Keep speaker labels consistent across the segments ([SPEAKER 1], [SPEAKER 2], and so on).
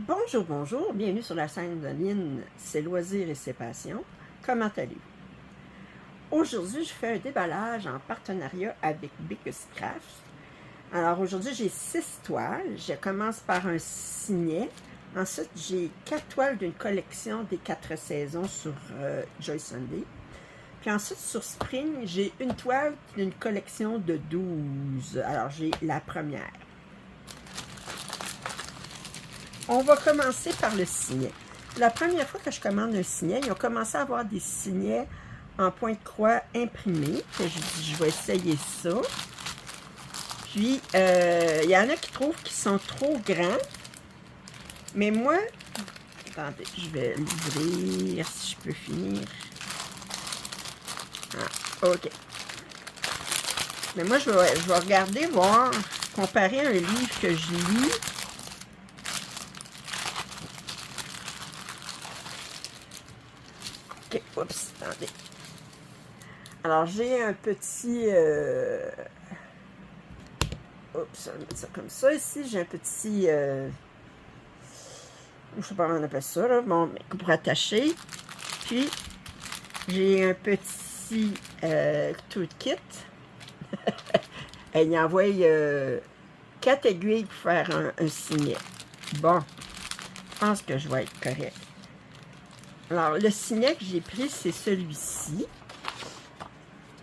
[SPEAKER 1] Bonjour, bonjour, bienvenue sur la chaîne de Lynn, ses loisirs et ses passions. Comment allez-vous? Aujourd'hui, je fais un déballage en partenariat avec Biggest Craft. Alors aujourd'hui, j'ai 6 toiles. Je commence par un signet. Ensuite, j'ai 4 toiles d'une collection des 4 saisons sur Joy Sunday. Puis ensuite, sur Spring, j'ai une toile d'une collection de 12. Alors, j'ai la première. On va commencer par le signet. La première fois que je commande un signet, ils ont commencé à avoir des signets en point de croix imprimés. Je dis, je vais essayer ça. Puis, il y en a qui trouvent qu'ils sont trop grands. Mais moi, attendez, je vais l'ouvrir si je peux finir. Ah, ok. Mais moi, je vais regarder, voir, comparer un livre que je lis. Ok, oups, attendez. Alors, j'ai un petit... Oups, on va mettre ça comme ça. Ici, j'ai un petit... je sais pas comment on appelle ça, là. Bon, pour attacher. Puis, j'ai un petit toolkit. Elle y envoie 4 aiguilles pour faire un signet. Bon, je pense que je vais être correct. Alors, le signet que j'ai pris, c'est celui-ci.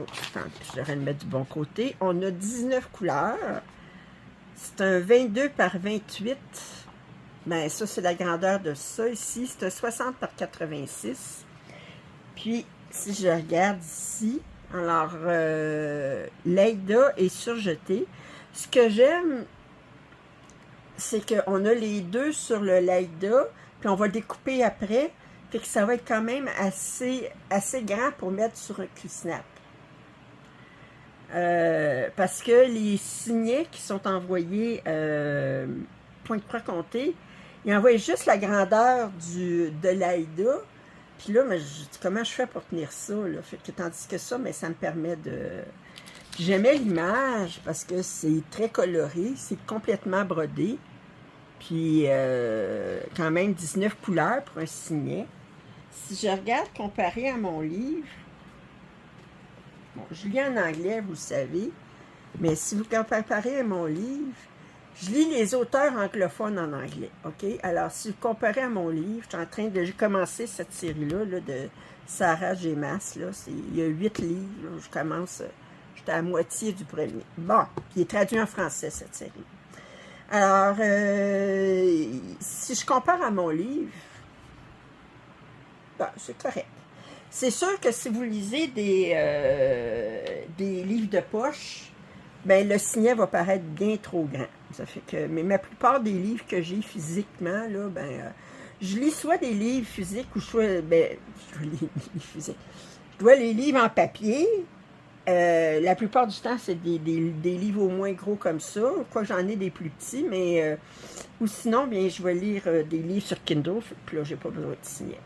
[SPEAKER 1] Oh, attendez, je devrais le mettre du bon côté. On a 19 couleurs. C'est un 22 par 28. Ben, ça, c'est la grandeur de ça ici. C'est un 60 par 86. Puis, si je regarde ici, alors, l'Aida est surjetée. Ce que j'aime, c'est qu'on a les deux sur le l'Aida, puis on va le découper après. Fait que ça va être quand même assez grand pour mettre sur un Q-Snap. Parce que les signets qui sont envoyés point de croix compté, ils envoient juste la grandeur de l'Aida. Puis là, mais je dis, comment je fais pour tenir ça? Là? Fait que, tandis que ça, mais ça me permet de... J'aimais l'image parce que c'est très coloré, c'est complètement brodé. Puis quand même 19 couleurs pour un signet. Si je regarde comparé à mon livre, bon, je lis en anglais, vous le savez, mais si vous comparez à mon livre, je lis les auteurs anglophones en anglais, ok? Alors, si vous comparez à mon livre, je suis en train de... J'ai commencé cette série-là là, de Sarah J. Maas, là, il y a 8 livres, là, je commence, j'étais à moitié du premier. Bon, puis il est traduit en français, cette série. Alors, si je compare à mon livre, ben, c'est correct. C'est sûr que si vous lisez des livres de poche, ben le signet va paraître bien trop grand. Ça fait que, mais la plupart des livres que j'ai physiquement, là, ben, je lis soit des livres physiques ou soit, ben, je lis des livres physiques. Je dois les livres en papier. La plupart du temps, c'est des livres au moins gros comme ça. Quoi que j'en ai des plus petits, mais ou sinon, bien, je vais lire des livres sur Kindle. Puis là, j'ai pas besoin de signet.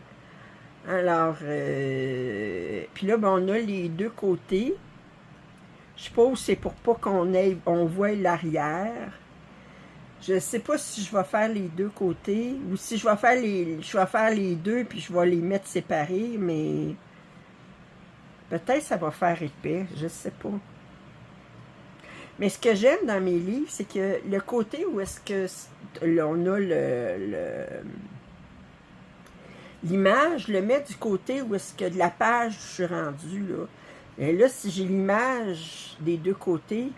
[SPEAKER 1] Alors, puis là, ben, on a les deux côtés. Je suppose que c'est pour pas on voit l'arrière. Je ne sais pas si je vais faire les deux côtés ou si je vais faire les deux puis je vais les mettre séparés, mais peut-être ça va faire épais, je ne sais pas. Mais ce que j'aime dans mes livres, c'est que le côté où est-ce que on a l'image, je le mets du côté où est-ce que de la page je suis rendue, là. Et là, si j'ai l'image des deux côtés,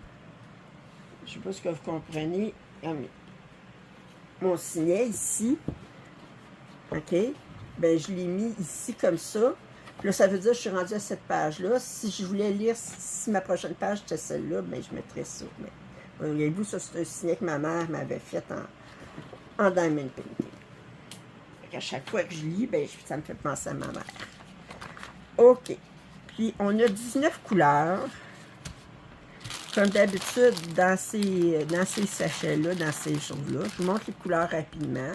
[SPEAKER 1] je ne sais pas ce que vous comprenez, mon signet ici, ok, ben je l'ai mis ici comme ça. Là, ça veut dire que je suis rendue à cette page-là. Si je voulais lire, si ma prochaine page était celle-là, ben je mettrais ça. Mais, voyez-vous, ça c'est un signet que ma mère m'avait fait en diamond painting. À chaque fois que je lis, ben, ça me fait penser à ma mère. OK. Puis, on a 19 couleurs. Comme d'habitude, dans ces sachets-là, dans ces choses-là. Je vous montre les couleurs rapidement.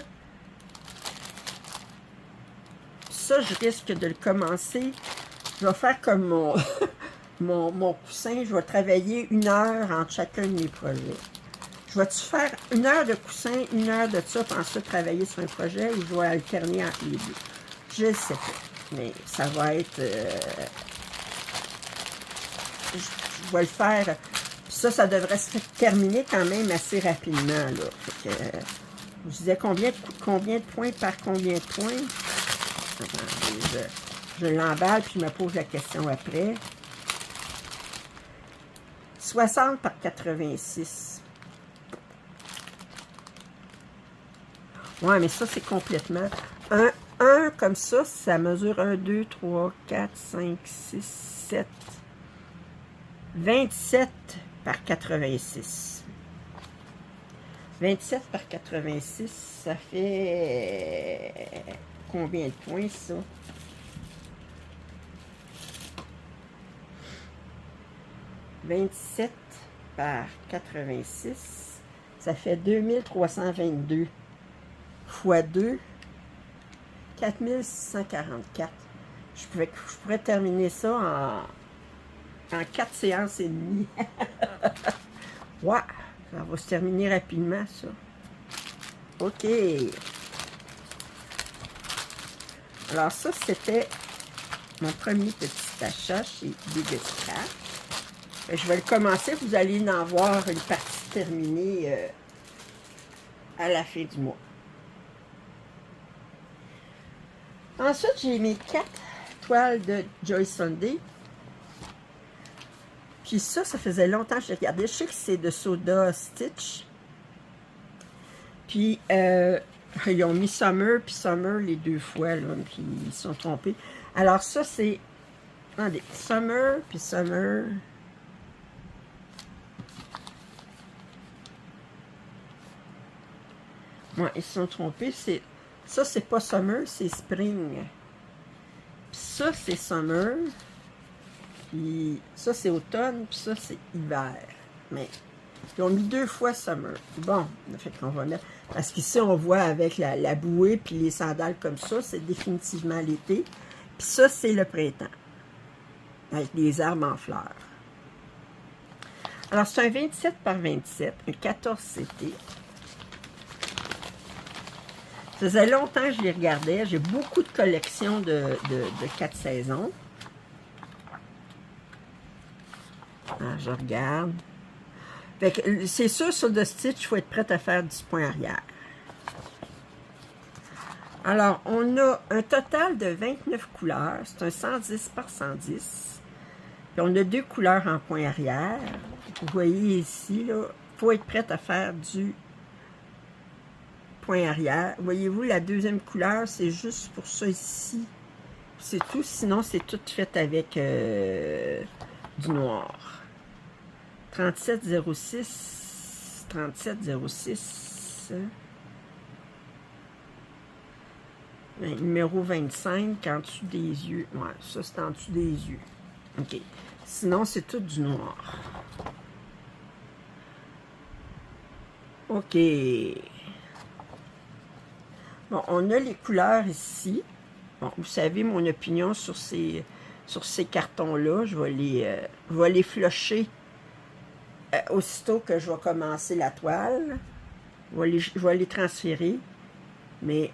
[SPEAKER 1] Ça, je risque de le commencer. Je vais faire comme mon coussin. Je vais travailler 1 heure entre chacun de mes projets. Je Je vais-tu faire 1 heure de coussin, 1 heure de ça, puis ensuite travailler sur un projet, ou je vais alterner entre les deux? Je ne sais pas. Mais ça va être... je vais le faire. Ça devrait se terminer quand même assez rapidement, là. Fait que, je disais combien de points par combien de points? Attendez, je l'emballe, puis je me pose la question après. 60 par 86. Ouais, mais ça, c'est complètement... Un comme ça mesure 1, 2, 3, 4, 5, 6, 7... 27 par 86. 27 par 86, ça fait... Combien de points, ça? « 27 par 86, ça fait 2322 fois 2, 4644. Je pourrais terminer ça en 4 séances et demie. Ouais, ça va se terminer rapidement, ça. OK. Alors ça, c'était mon premier petit achat chez Big Scrap. Je vais le commencer. Vous allez en voir une partie terminée à la fin du mois. Ensuite, j'ai mes 4 toiles de Joy Sunday. Puis ça faisait longtemps que je regardais. Je sais que c'est de Soda Stitch. Puis, ils ont mis Summer, puis Summer les 2 fois, là, puis ils se sont trompés. Alors ça, c'est... Attendez, Summer, puis Summer... Ouais, ils se sont trompés. Ça, c'est pas Summer, c'est Spring. Puis ça, c'est Summer. Puis ça, c'est automne, puis ça, c'est hiver. Mais ils ont mis 2 fois Summer. Bon, fait qu'on va mettre... Parce qu'ici, on voit avec la bouée puis les sandales comme ça, c'est définitivement l'été. Puis ça, c'est le printemps. Avec les arbres en fleurs. Alors, c'est un 27 par 27, un 14 CT. Ça faisait longtemps que je les regardais. J'ai beaucoup de collections de 4 saisons. Alors, je regarde. Fait que c'est sûr, sur le Stitch, il faut être prêt à faire du point arrière. Alors, on a un total de 29 couleurs. C'est un 110 par 110. Puis on a 2 couleurs en point arrière. Vous voyez ici, là, il faut être prêt à faire du point arrière. Voyez-vous, la deuxième couleur, c'est juste pour ça ici. C'est tout. Sinon, c'est tout fait avec du noir. 3706, 3706, numéro 25, en dessous des yeux. Ouais, ça c'est en dessous des yeux. OK. Sinon, c'est tout du noir. OK. Bon, on a les couleurs ici. Bon, vous savez mon opinion sur ces cartons-là. Je vais les flusher aussitôt que je vais commencer la toile. Je vais les transférer. Mais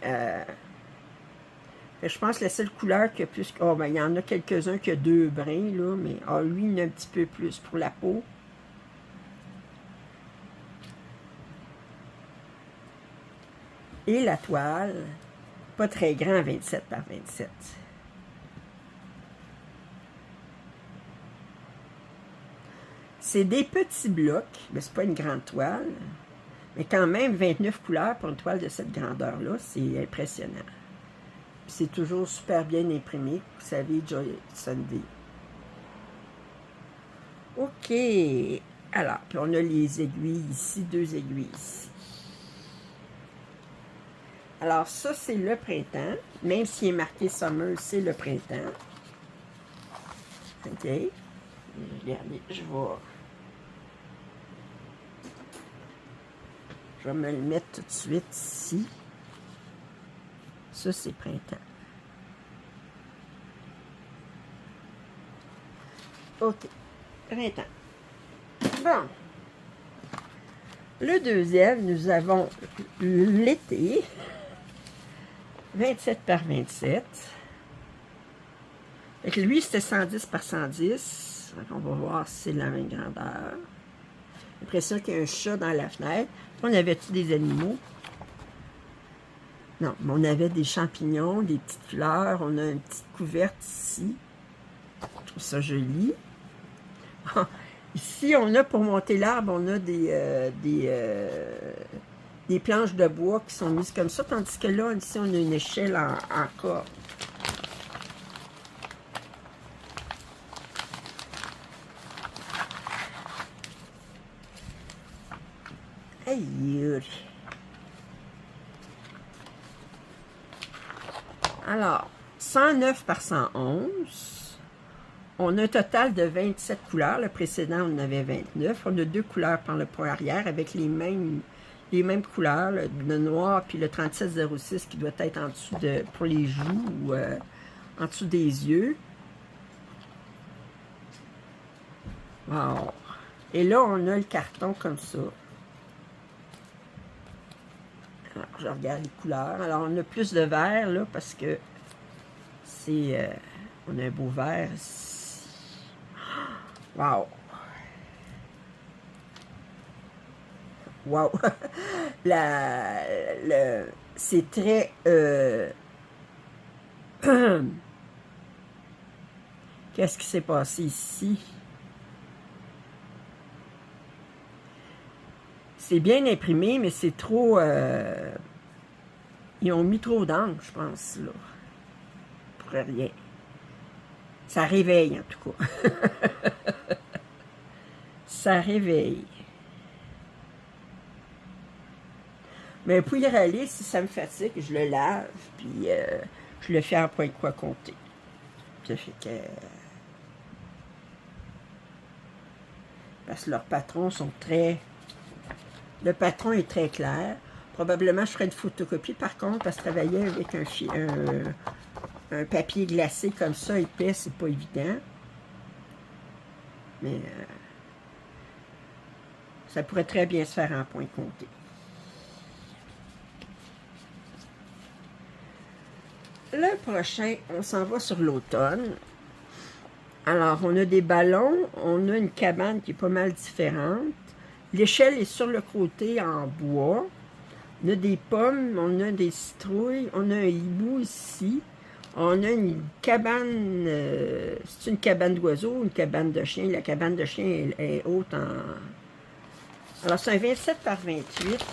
[SPEAKER 1] je pense que la seule couleur qui a plus... Oh, ben, il y en a quelques-uns qui a 2 brins, là. Mais lui, il y en a un petit peu plus pour la peau. Et la toile, pas très grand, 27 par 27. C'est des petits blocs, mais c'est pas une grande toile. Mais quand même, 29 couleurs pour une toile de cette grandeur-là, c'est impressionnant. C'est toujours super bien imprimé, vous savez, Joy Sunday. OK. Alors, puis on a les aiguilles ici, 2 aiguilles ici. Alors, ça, c'est le printemps. Même s'il est marqué Summer, c'est le printemps. OK. Regardez, je vais me le mettre tout de suite ici. Ça, c'est printemps. OK. Printemps. Bon. Le deuxième, nous avons l'été, 27 par 27. Fait que lui, c'était 110 par 110. Donc on va voir si c'est de la même grandeur. J'ai l'impression qu'il y a un chat dans la fenêtre. On avait-tu des animaux? Non, mais on avait des champignons, des petites fleurs. On a une petite couverte ici. Je trouve ça joli. Ici, on a pour monter l'arbre, on a des planches de bois qui sont mises comme ça, tandis que là, ici, on a une échelle en corde. Aïe! Alors, 109 par 111. On a un total de 27 couleurs. Le précédent, on en avait 29. On a 2 couleurs par le point arrière avec les mêmes couleurs, le noir puis le 3706 qui doit être en dessous pour les joues ou en dessous des yeux. Wow. Et là, on a le carton comme ça. Alors, je regarde les couleurs. Alors, on a plus de vert là parce que c'est... on a un beau vert ici. Wow! Wow! C'est très... Qu'est-ce qui s'est passé ici? C'est bien imprimé, mais c'est trop... Ils ont mis trop d'encre, je pense, là. Pour rien. Ça réveille, en tout cas. Ça réveille. Mais pour y aller, si ça me fatigue, je le lave, puis je le fais en point de quoi compter. Ça fait que... Parce que leurs patrons sont très... Le patron est très clair. Probablement, je ferai une photocopie, par contre, parce que travailler avec un papier glacé comme ça, épais, c'est pas évident. Mais ça pourrait très bien se faire en point compté. Le prochain, on s'en va sur l'automne. Alors, on a des ballons, on a une cabane qui est pas mal différente. L'échelle est sur le côté en bois. On a des pommes, on a des citrouilles, on a un hibou ici. On a une cabane, c'est une cabane d'oiseaux ou une cabane de chien. La cabane de chien est haute en... Alors, c'est un 27 par 28.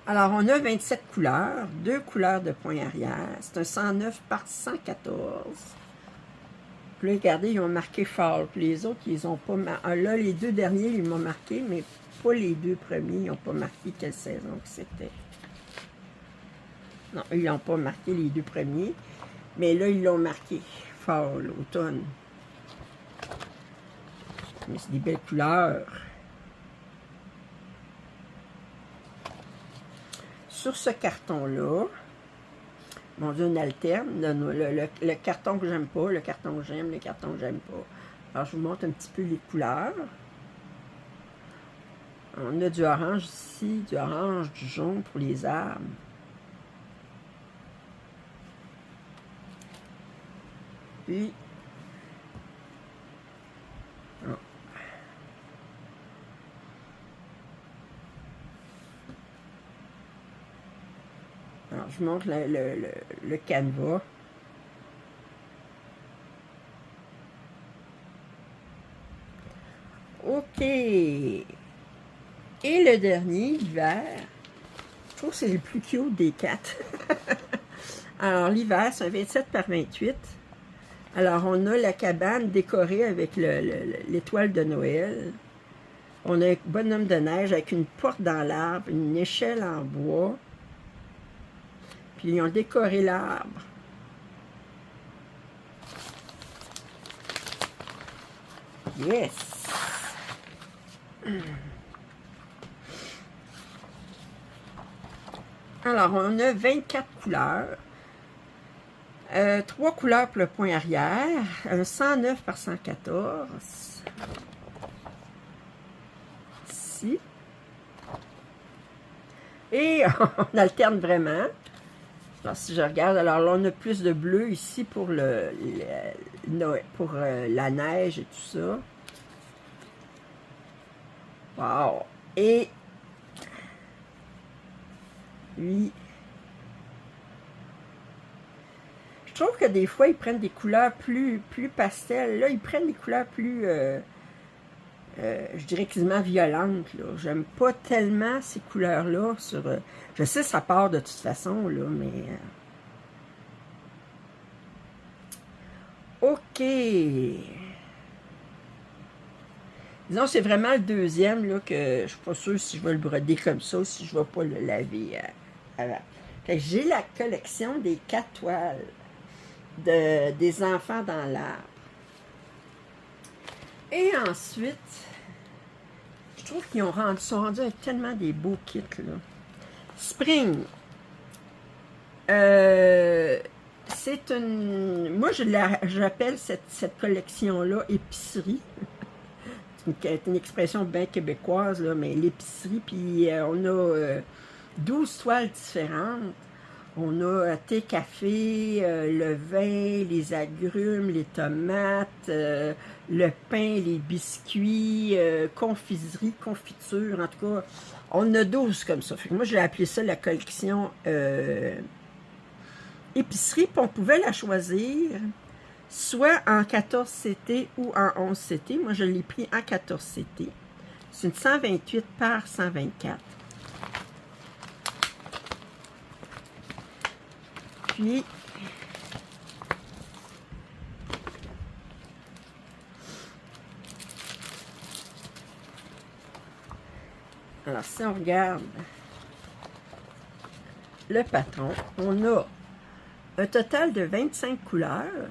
[SPEAKER 1] Alors, on a 27 couleurs, 2 couleurs de point arrière. C'est un 109 par 114. Puis là, regardez, ils ont marqué Fall. Puis les autres, ils ont pas marqué. Là, les 2 derniers, ils m'ont marqué, mais pas les 2 premiers. Ils n'ont pas marqué quelle saison que c'était. Non, ils n'ont pas marqué les 2 premiers. Mais là, ils l'ont marqué. Fall, automne. Mais c'est des belles couleurs. Sur ce carton-là, mon Dieu, on alterne. Le carton que j'aime pas, le carton que j'aime, le carton que j'aime pas. Alors, je vous montre un petit peu les couleurs. On a du orange ici, du orange, du jaune pour les arbres. Puis, alors, je vous montre le canevas. OK. Et le dernier, l'hiver, je trouve que c'est le plus cute des 4. Alors, l'hiver, c'est un 27 par 28. Alors, on a la cabane décorée avec l'étoile de Noël. On a un bonhomme de neige avec une porte dans l'arbre, une échelle en bois. Puis, ils ont décoré l'arbre. Yes! Alors, on a 24 couleurs. 3 couleurs pour le point arrière, un 109 par 114, ici, et on alterne vraiment. Alors, si je regarde, alors là, on a plus de bleu ici pour pour la neige et tout ça. Wow! Et lui, je trouve que des fois, ils prennent des couleurs plus pastel. Là, ils prennent des couleurs plus, je dirais quasiment violentes. J'aime pas tellement ces couleurs-là. Je sais, ça part de toute façon, là, mais... OK. Disons, c'est vraiment le deuxième, là, que je suis pas sûre si je vais le broder comme ça ou si je vais pas le laver avant. Fait que j'ai la collection des 4 toiles des enfants dans l'arbre. Et ensuite, je trouve qu'ils sont rendus avec tellement des beaux kits, là. Spring. C'est une... Moi, j'appelle cette collection-là épicerie. C'est une expression bien québécoise, là, mais l'épicerie, puis on a 12 toiles différentes. On a thé, café, le vin, les agrumes, les tomates, le pain, les biscuits, confiserie, confiture, en tout cas, on a 12 comme ça. Fait que moi, j'ai appelé ça la collection épicerie, puis on pouvait la choisir soit en 14 CT ou en 11 CT. Moi, je l'ai pris en 14 CT. C'est une 128 par 124. Puis, alors si on regarde le patron, on a un total de 25 couleurs,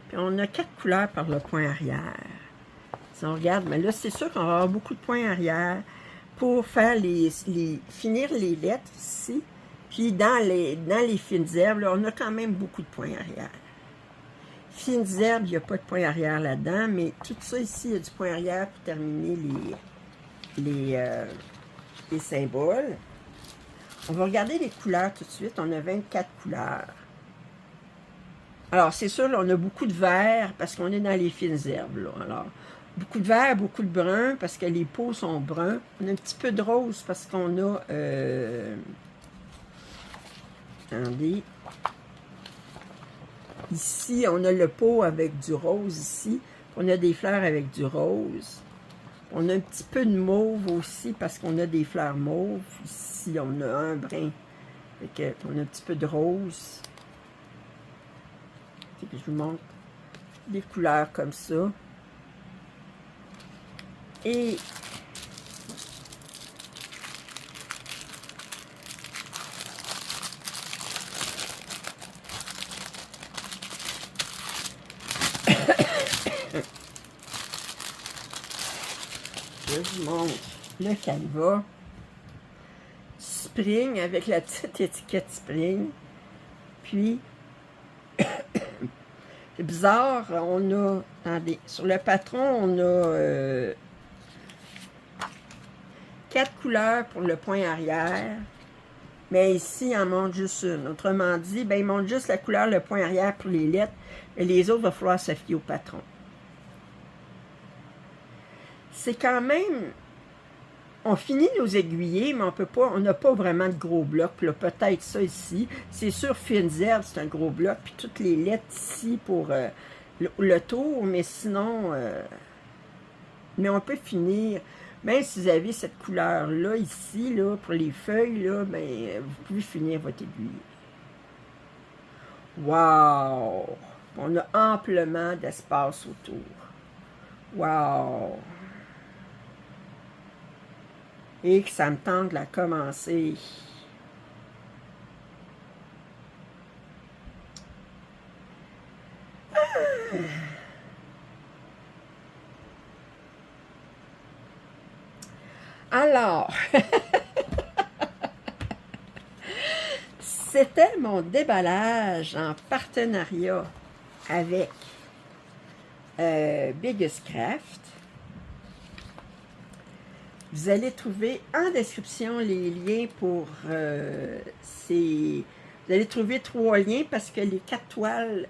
[SPEAKER 1] puis on a 4 couleurs par le point arrière. Si on regarde, mais là, c'est sûr qu'on va avoir beaucoup de points arrière pour faire finir les lettres ici. Puis dans les fines herbes, là, on a quand même beaucoup de points arrière. Fines herbes, il n'y a pas de point arrière là-dedans, mais tout ça ici, il y a du point arrière pour terminer les symboles. On va regarder les couleurs tout de suite. On a 24 couleurs. Alors, c'est sûr, là, on a beaucoup de vert parce qu'on est dans les fines herbes. Là. Alors, beaucoup de vert, beaucoup de brun parce que les peaux sont bruns. On a un petit peu de rose parce qu'on a... attendez. Ici, on a le pot avec du rose ici. On a des fleurs avec du rose. On a un petit peu de mauve aussi parce qu'on a des fleurs mauves. Ici, on a un brin. Fait que, on a un petit peu de rose. Fait que je vous montre des couleurs comme ça. Et je vous montre le canevas Spring avec la petite étiquette Spring. Puis, c'est bizarre, on a, attendez, sur le patron, on a 4 couleurs pour le point arrière. Mais ici, il en montre juste une. Autrement dit, ben, il montre juste la couleur, le point arrière pour les lettres. Et les autres, il va falloir se fier au patron. C'est quand même... On finit nos aiguillés, mais on n'a pas vraiment de gros blocs. Puis là, peut-être ça ici. C'est sûr, fines herbes, c'est un gros bloc. Puis toutes les lettres ici pour le tour. Mais sinon, mais on peut finir... Même si vous avez cette couleur-là, ici, là, pour les feuilles, là, ben, vous pouvez finir votre aiguille. Wow! On a amplement d'espace autour. Wow! Et que ça me tente de la commencer. Alors, c'était mon déballage en partenariat avec Biggest Craft. Vous allez trouver en description les liens pour ces... Vous allez trouver 3 liens parce que les 4 toiles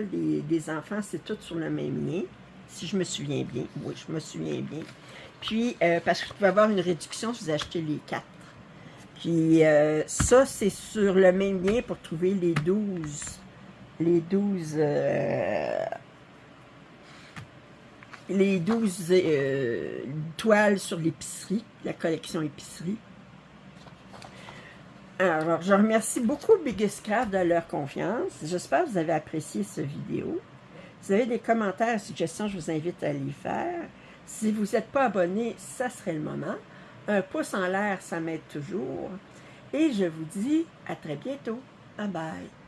[SPEAKER 1] des enfants, c'est toutes sur le même lien. Si je me souviens bien. Oui, je me souviens bien. Puis, parce que vous pouvez avoir une réduction si vous achetez les 4. Puis, ça, c'est sur le même lien pour trouver les 12 toiles sur l'épicerie, la collection épicerie. Alors, je remercie beaucoup Biggest Craft de leur confiance. J'espère que vous avez apprécié cette vidéo. Si vous avez des commentaires, suggestions, je vous invite à les faire. Si vous n'êtes pas abonné, ça serait le moment. Un pouce en l'air, ça m'aide toujours. Et je vous dis à très bientôt. Bye bye.